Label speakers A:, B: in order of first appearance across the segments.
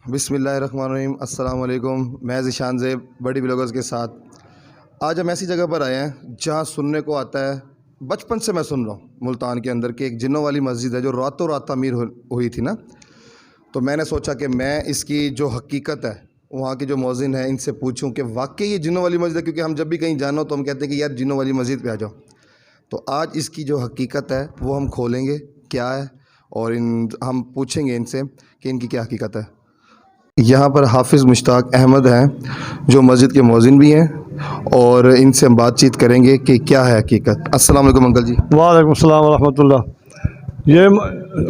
A: बिस्मिल्लाहिर्रहमानिर्रहीम, अस्सलाम वालेकुम। मैं ज़ीशान ज़ेब बड़ी ब्लॉगर्स के साथ आज हम ऐसी जगह पर आए हैं जहाँ सुनने को आता है, बचपन से मैं सुन रहा हूँ मुल्तान के अंदर कि एक जिन्नों वाली मस्जिद है जो रातों रात तामीर हुई थी ना। तो मैंने सोचा कि मैं इसकी जो हकीकत है वहाँ के जो मौज़िन है इनसे पूछूं कि वाकई ये जिन्नों वाली मस्जिद है, क्योंकि हम जब भी कहीं जाना हो तो हम कहते हैं कि यार जिन्नों वाली मस्जिद पे आ जाओ। तो आज इसकी जो हकीकत है वो हम खोलेंगे क्या है, और हम पूछेंगे इनसे कि इनकी क्या हकीकत है। यहाँ पर हाफिज़ मुश्ताक अहमद हैं जो मस्जिद के मौज़िन भी हैं, और इनसे हम बातचीत करेंगे कि क्या है हकीकत। अस्सलाम वालेकुम अंकल जी।
B: वालेकुम सलाम व रहमतुल्लाह।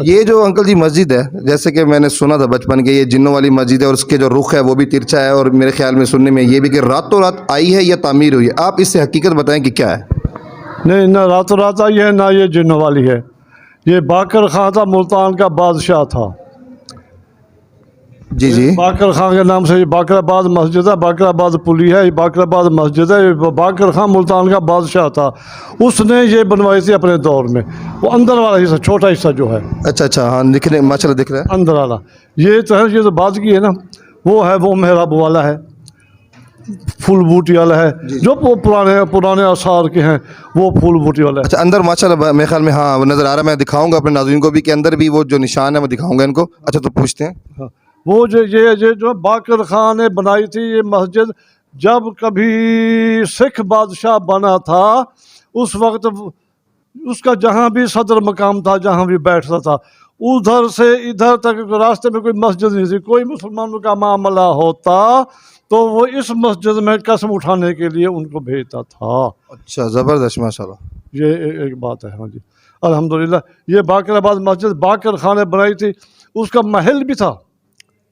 A: ये जो अंकल जी मस्जिद है, जैसे कि मैंने सुना था बचपन के, ये जिन्नों वाली मस्जिद है और उसके जो रुख है वो भी तिरछा है, और मेरे ख्याल में सुनने में ये भी कि रातों रात आई है या तामीर हुई है। आप इससे हकीकत बताएं कि क्या है।
B: नहीं, ना रातों रात आई है ना ये जिन्न वाली है। ये बाकर खां था, मुल्तान का बादशाह था।
A: जी जी।
B: बाकर खां के नाम से ये बाकराबाद मस्जिद है, बाकराबाद पुली है, ये बाकराबाद मस्जिद है। ये बाकर खां मुल्तान का बादशाह था, उसने ये बनवाई थी अपने दौर में। वो अंदर वाला हिस्सा, छोटा हिस्सा जो है
A: अच्छा अच्छा, हाँ दिख रहे, माशाल्लाह दिख रहा है।
B: अंदर वाला, ये तो है, ये तो बात की है ना, वो है, वो मेहराब वाला है, फूल बूटी वाला है, जो वो पुराने पुराने आसार के हैं, वो फूल बूटी वाला है।
A: अच्छा, अंदर माशाल्लाह मेरे ख्याल में हाँ वो नज़र आ रहा है। मैं दिखाऊंगा अपने नाज़रीन को भी कि अंदर भी वो जो निशान है मैं दिखाऊंगा इनको। अच्छा, तो पूछते हैं।
B: हाँ, वो जो ये जो बाकर खान ने बनाई थी ये मस्जिद, जब कभी सिख बादशाह बना था उस वक्त उसका जहाँ भी सदर मकाम था, जहाँ भी बैठता था, उधर से इधर तक रास्ते में कोई मस्जिद नहीं थी। कोई मुसलमानों का मामला होता तो वो इस मस्जिद में कसम उठाने के लिए उनको भेजता था।
A: अच्छा, ज़बरदस्त, माशाल्लाह।
B: ये एक बात है। हाँ जी, अल्हम्दुलिल्लाह। ये बाकराबाद मस्जिद बाकर खान ने बनाई थी, उसका महल भी था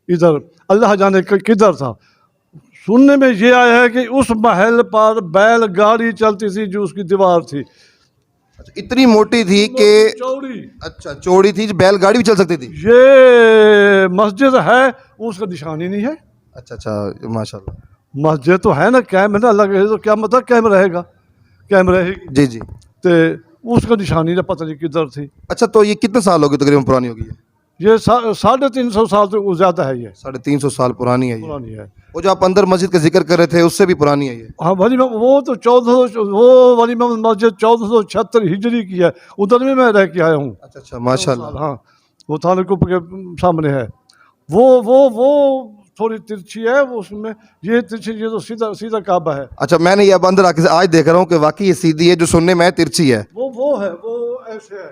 B: इधर, अल्लाह जाने किधर था। सुनने में ये आया है कि उस महल पर बैलगाड़ी चलती थी, जो उसकी दीवार थी
A: अच्छा, इतनी मोटी थी कि
B: चौड़ी।
A: अच्छा चौड़ी थी, बैलगाड़ी भी चल सकती थी।
B: ये मस्जिद है, उसका निशान ही नहीं है।
A: अच्छा अच्छा, माशाल्लाह।
B: मस्जिद तो है ना, कैमरा लगे तो क्या मतलब कैम रहेगा, कैम रहेगी
A: जी जी।
B: तो उसका निशान ही ना, पता नहीं किधर थी।
A: अच्छा, तो ये कितने साल होगी तकरीबन पुरानी होगी ये?
B: ये 350 साल से ज़्यादा है, ये
A: 350 साल पुरानी है ये।
B: पुरानी है।
A: वो जो आप अंदर मस्जिद का जिक्र कर रहे थे उससे भी पुरानी है ये।
B: हाँ, वली वो तो 1400, वो वली मस्जिद 1476 हिजरी की है, उधर में मैं रह के आया हूँ।
A: अच्छा अच्छा, माशाल्लाह।
B: हाँ, वो थाने कुप के सामने है। वो थोड़ी तिरछी है, वो उसमें ये तिरछी, ये तो सीधा सीधा काबा है।
A: अच्छा, मैंने ये अब अंदर आके आज देख रहा हूँ कि वाकई ये सीधी है, जो सुनने में तिरछी है।
B: वो है, वो ऐसे है,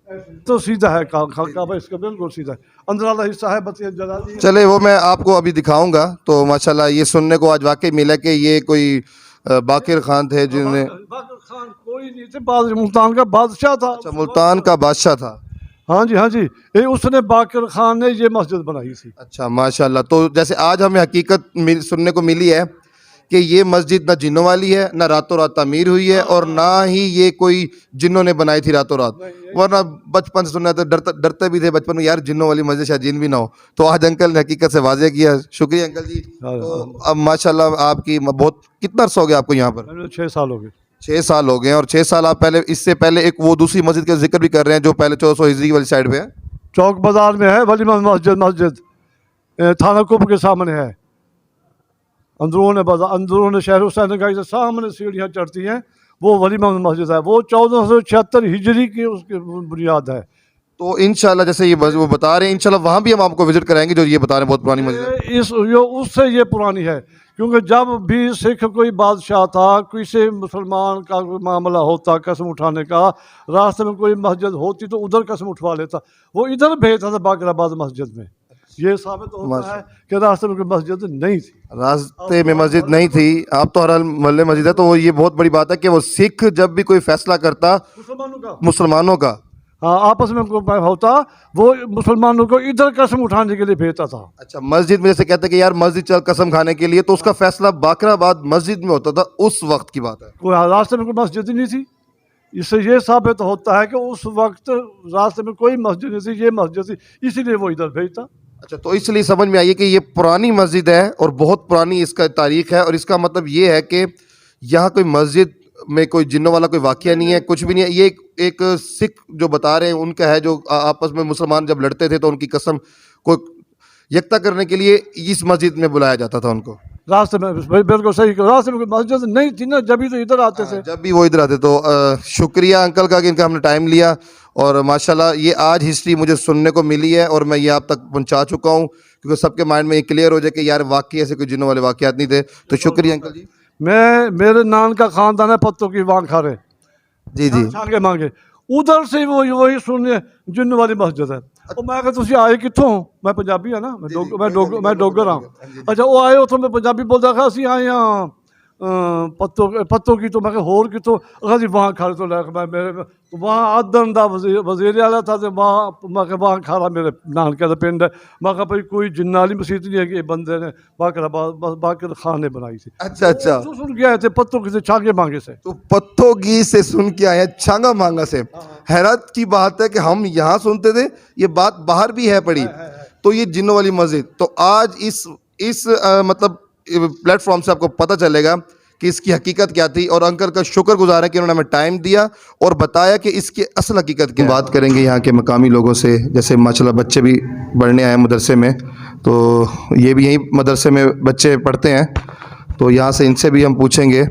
B: ऐसे तो सीधा है काबा इसका बिल्कुल सीधा है। अंदर वाला हिस्सा है, बस ये जला दी है।
A: चले, वो मैं आपको अभी दिखाऊंगा। तो माशाल्लाह ये सुनने को आज वाकई मिला कि ये कोई बाकिर खान थे जिन्होंने।
B: बाकर खान कोई नहीं थे, मुल्तान का बादशाह था।
A: अच्छा, मुल्तान का बादशाह था।
B: हाँ जी, हाँ जी, ये उसने बाकर खान ने ये मस्जिद बनाई थी।
A: अच्छा माशाल्लाह। तो जैसे आज हमें हकीकत सुनने को मिली है कि ये मस्जिद ना जिन्नों वाली है, ना रातों रात तामीर हुई है, और ना ही ये कोई जिन्नों ने बनाई थी रातों रात। वरना बचपन से सुनना तो डरते भी थे बचपन में, यार जिन्नों वाली मस्जिद शायद जिन भी ना हो। तो आज अंकल ने हकीकत से वाज़ेह किया। शुक्रिया अंकल जी। तो अब माशाल्लाह आपकी बहुत, कितना अर्सा हो गया आपको यहाँ पर?
B: 6 साल हो गए।
A: 6 साल हो गए हैं। और 6 साल आप पहले, इससे पहले एक वो दूसरी मस्जिद का जिक्र भी कर रहे हैं जो पहले 1400 हिजरी वाली साइड पे है।
B: चौक बाजार में है वली मस्जिद थाना कुप के सामने है, अंदरून बाजार, अंदरून शहर हुसैन गंज से सामने सीढ़ियाँ चढ़ती हैं, वो वली मस्जिद है। वो 1476 हिजरी की उसकी बुनियाद है।
A: तो इंशाल्लाह जैसे ये वो बता रहे हैं, इंशाल्लाह वहाँ भी हम आपको विजिट कराएंगे जो ये बता रहे हैं बहुत पुरानी मस्जिद है।
B: उससे ये पुरानी है, क्योंकि जब भी सिख कोई बादशाह था, किसी मुसलमान का कोई मामला होता कसम उठाने का, रास्ते में कोई मस्जिद होती तो उधर कसम उठवा लेता, वो इधर भेजता था बाकराबाद मस्जिद में। ये साबित होता है कि रास्ते में कोई मस्जिद नहीं थी।
A: रास्ते में मस्जिद नहीं थी। आप तो हर मोहल्ले मस्जिद है, तो ये बहुत बड़ी बात है कि वो सिख जब भी कोई फैसला करता मुसलमानों का,
B: हाँ, आपस में कोई होता, वो मुसलमानों को इधर कसम उठाने के लिए भेजता था।
A: अच्छा, मस्जिद में जैसे कहते हैं कि यार मस्जिद चल कसम खाने के लिए, तो उसका फैसला बाकराबाद मस्जिद में होता था। उस वक्त की बात है।
B: कोई रास्ते में कोई मस्जिद ही नहीं थी। इससे ये साबित होता है कि उस वक्त रास्ते में कोई मस्जिद नहीं थी, ये मस्जिद थी, इसीलिए वो इधर भेजता।
A: अच्छा, तो इसलिए समझ में आइए कि ये पुरानी मस्जिद है और बहुत पुरानी इसका तारीख है। और इसका मतलब ये है कि यहाँ कोई मस्जिद में कोई जिन्नों वाला कोई वाक़या नहीं है, कुछ भी नहीं है। ये एक सिख जो बता रहे हैं उनका है, जो आपस में मुसलमान जब लड़ते थे तो उनकी कसम, कोई यकता करने के लिए इस मस्जिद में बुलाया जाता था उनको।
B: रास्ते में बिल्कुल सही, रास्ते में कोई मस्जिद नहीं थी ना, जब भी तो इधर आते थे।
A: जब भी वो इधर आते तो शुक्रिया अंकल का कि इनका हमने टाइम लिया, और माशाल्लाह ये आज हिस्ट्री मुझे सुनने को मिली है और मैं ये आप तक पहुंचा चुका हूँ, क्योंकि सबके माइंड में ये क्लियर हो जाए कि यार वाकई ऐसे कोई जिन्नों वाले वाकयात नहीं थे। तो शुक्रिया अंकल जी।
B: मेरे नान का खानदान है पत्तों की वांग खारे,
A: जी जी।
B: छांगे मांगे, उधर से वही सुनिए जिन्न वाली मस्जिद है। और मैं कहा तुम आए कितों? मैं पंजाबी है ना, मैं डोगर हाँ। अच्छा वो आए उतो मैं पंजाबी बोलता था, असं आए हाँ पत्तों की, तो मैं होर कितों? अगर जी वहाँ खारे तो लैक मैं मेरे वहाँ आदन का वजीर आला था, तो वहाँ मैं वहाँ खारा मेरे नानके का पिंड है। मैं कहा भाई कोई जिन्ना वाली मसीत नहीं है कि बंदे ने बाकर खान ने बनाई थी।
A: अच्छा अच्छा,
B: तो सुन के आए थे पत्तों की से, छांगे मांगे से।
A: तो पत्तों की से सुन के आए हैं, छांगा मांगा से। हैरत की बात है कि हम यहाँ सुनते थे, ये बात बाहर भी है पड़ी। तो ये जिन्नों वाली मस्जिद, तो आज इस मतलब प्लेटफॉर्म से आपको पता चलेगा कि इसकी हकीकत क्या थी। और अंकल का शुक्रगुजार है कि उन्होंने हमें टाइम दिया और बताया कि इसकी असल हकीकत की बात करेंगे यहाँ के मकामी लोगों से। जैसे माशाल्लाह बच्चे भी पढ़ने आए मदरसे में, तो ये भी यहीं मदरसे में बच्चे पढ़ते हैं, तो यहाँ से इनसे भी हम पूछेंगे।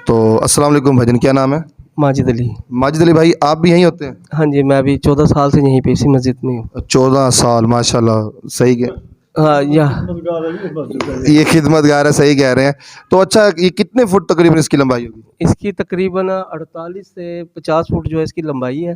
A: तो अस्सलाम वालेकुम भाईजान, क्या नाम है?
C: माजिद अली।
A: माजिद अली भाई, आप भी यहीं होते हैं?
C: हाँ जी, मैं अभी 14 साल से यहीं पे इसी मस्जिद में हूँ।
A: 14 साल, माशाल्लाह, सही है।
C: हाँ
A: ये खिदमतगार है, सही कह रहे हैं। तो अच्छा, ये कितने फुट तकरीबन इसकी लंबाई होगी?
C: इसकी तकरीबन 48 से 50 फुट जो है इसकी लंबाई है,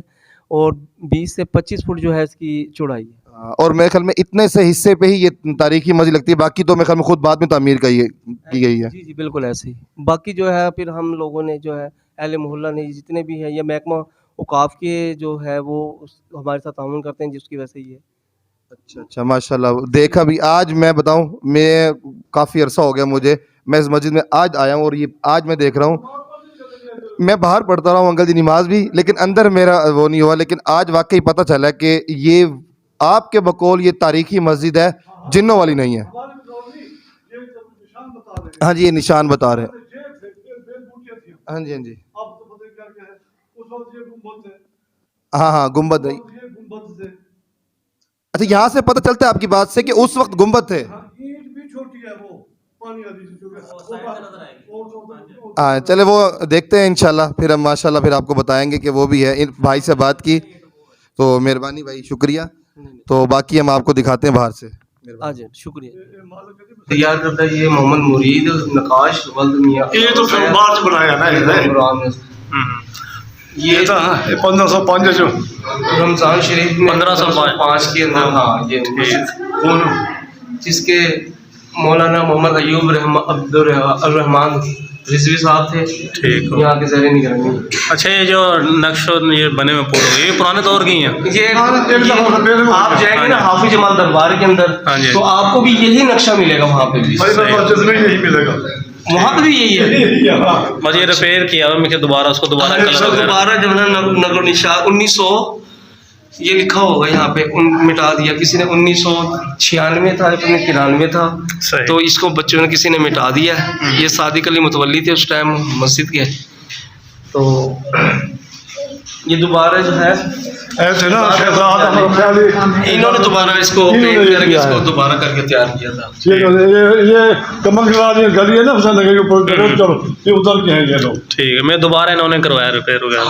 C: और 20 से 25 फुट जो है इसकी चौड़ाई है।
A: और मेरे ख्याल में इतने से हिस्से पे ही ये तारीखी मस्जिद लगती है, बाकी तो मेरे ख्याल में खुद बाद में तामीर की गई है।
C: जी जी बिल्कुल ऐसे ही। बाकी जो है फिर हम लोगों ने जो है अहले मोहल्ला ने जितने भी है, ये महकमा औकाफ के जो है वो हमारे साथ ताउन करते हैं, जिसकी वजह से ये।
A: अच्छा अच्छा, माशाल्लाह। देखा भी, आज मैं बताऊं, मैं काफ़ी अरसा हो गया मुझे, मैं इस मस्जिद में आज आया हूँ और ये आज मैं देख रहा हूँ। मैं बाहर पढ़ता रहा हूँ अंकल जी नमाज भी, लेकिन अंदर मेरा वो नहीं हुआ। लेकिन आज वाकई पता चला कि ये आपके बकौल ये तारीखी मस्जिद है, जिन्नों वाली नहीं है। हाँ जी, ये निशान बता रहे हैं। हाँ जी हाँ जी, हाँ हाँ, गुम्बद है। अच्छा, यहाँ से पता चलता है आपकी बात से कि उस वक्त गुम्बद थे। हाँ, चले वो देखते हैं इंशाल्लाह, फिर हम माशाल्लाह फिर आपको बताएंगे कि वो भी है। इन भाई से बात की तो मेहरबानी भाई, शुक्रिया। तो बाकी हम आपको दिखाते हैं बाहर से।
C: आज शुक्रिया। तैयार करता है ये मोहम्मद मुरीद नकाश वल्द मियां।
B: ये तो फिर बाद में बनाया ना
C: ये
B: 1505 जो
C: रमजान शरीफ में 1505 के अंदर। हाँ ये जिसके मौलाना मोहम्मद अयूब अब्दुल रहमान रिजवी साहब थे, ठीक है, यहाँ के ज़रिए निगरानी।
D: अच्छा, ये जो नक्शे ये बने हुए पूरे, ये पुराने दौर की हैं।
C: ये आप जाएंगे ना हाफिज जमाल दरबार के अंदर, तो आपको भी यही नक्शा मिलेगा, वहाँ पे भी
B: यही मिलेगा,
C: वहाँ पे भी यही है।
D: बस ये रिपेयर किया हुआ, मैं दोबारा उसको दोबारा
C: जो है ना नगरो निशान 1900 ये लिखा होगा यहाँ पे, मिटा दिया किसी ने। 1996 था, 1993 था, तो इसको बच्चों ने किसी ने मिटा दिया। ये सादिक अली मुतवल्ली थे उस टाइम मस्जिद के, तो ये दोबारा जो है
B: ऐसे ना
C: इन्होंने दोबारा इसको पेंट करके इसको दोबारा करके तैयार किया था।
B: ये कमल गली है ना हुसैन नगर के ऊपर, चलो ये उधर के हैं ये लोग।
D: ठीक है, मैं दोबारा इन्होंने करवाया रिपेयर वगैरह।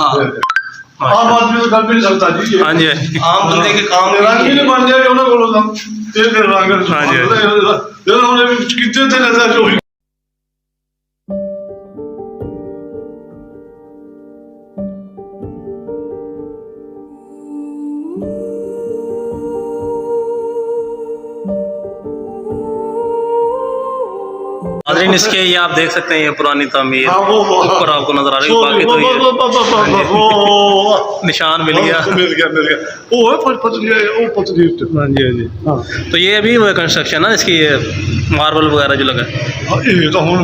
B: आम आदमी तो कर भी नहीं सकता जी,
D: हाँ जी,
C: आम बंदे के काम
B: नहीं बन जाएगा उन्हें बोलो ना, ये रंग
D: हाँ जी,
B: कितने थे ऐसा जो
D: नाज़रीन, इसके ये आप देख सकते हैं, ये पुरानी तामीर ऊपर आपको नजर आ रही है। बाकी तो ये निशान मिल गया।
B: हाँ जी।
D: तो ये अभी वो कंस्ट्रक्शन है इसकी, ये मार्बल वगैरह जो लगा है।
B: ये तो हम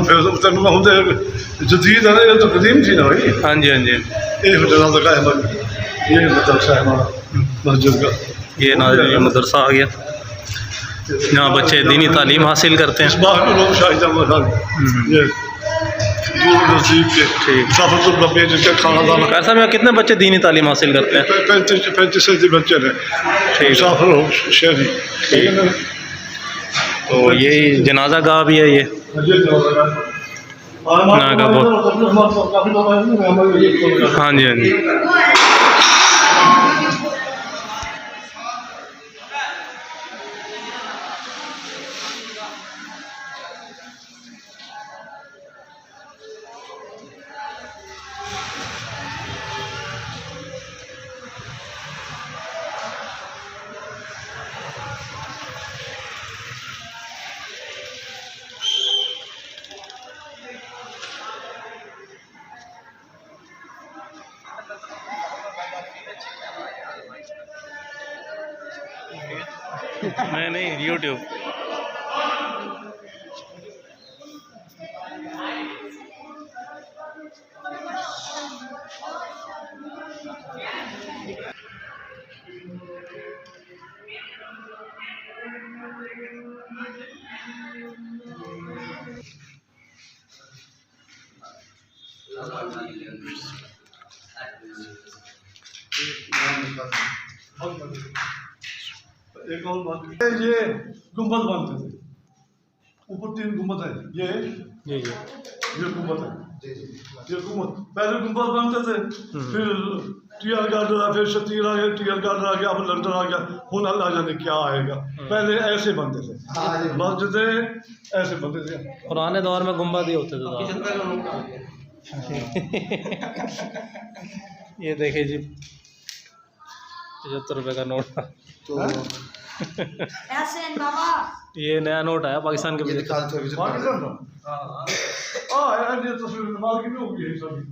B: जदीद है ना, ये तो कदीम थी ना भाई।
D: हाँ जी हाँ जी,
B: ये लगा है, ये मदरसा है हमारा मस्जिद का।
D: ये नाज़रीन मदरसा आ गया, यहाँ बच्चे दीनी तालीम हासिल करते हैं।
B: इस बार के लोग शाहिद ये दूर नज़दीक के ठीक खाना दाना।
D: कैसा में कितने बच्चे दीनी तालीम हासिल करते हैं?
B: 35 बच्चे ने, ठीक, मुसाफिर शहरी।
D: तो ये जनाजा गाह भी है ये ना का हाँ जी हाँ जी। नहीं यूट्यूब।
B: एक और बात, ये गुंबद बनते थे, ऊपर 3 गुंबद है, ये गुंबद है, ये गुंबद पहले गुंबद बनते थे, फिर टीयर गार्डर आ, फिर शतीर आ गया, टीयर गार्डर आ गया, अब लंडन आ गया, हुन अल्लाह जाने क्या आएगा। पहले ऐसे बनते थे मस्जिदें, ऐसे बनते थे।
D: पुराने दौर में गुंबद ही होते थे। ये देखिए जी 75 रुपये का नोट।
A: तो
D: ये नया नोट आया पाकिस्तान के
A: ये
D: विजिट।
A: दिखा देते हैं
B: पाकिस्तान का यार, ये तस्वीर नमाज की भी होगी सभी।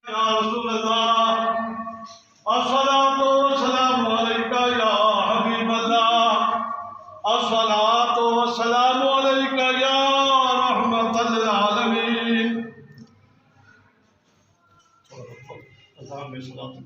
B: या रसूल अल्लाह, अस्सलातु वस्सलामु अलैका या हबीब अल्लाह, अस्सलातु वस्सलामु अलैका या रहमतल लिल आलमीन। अल्लाह में सलात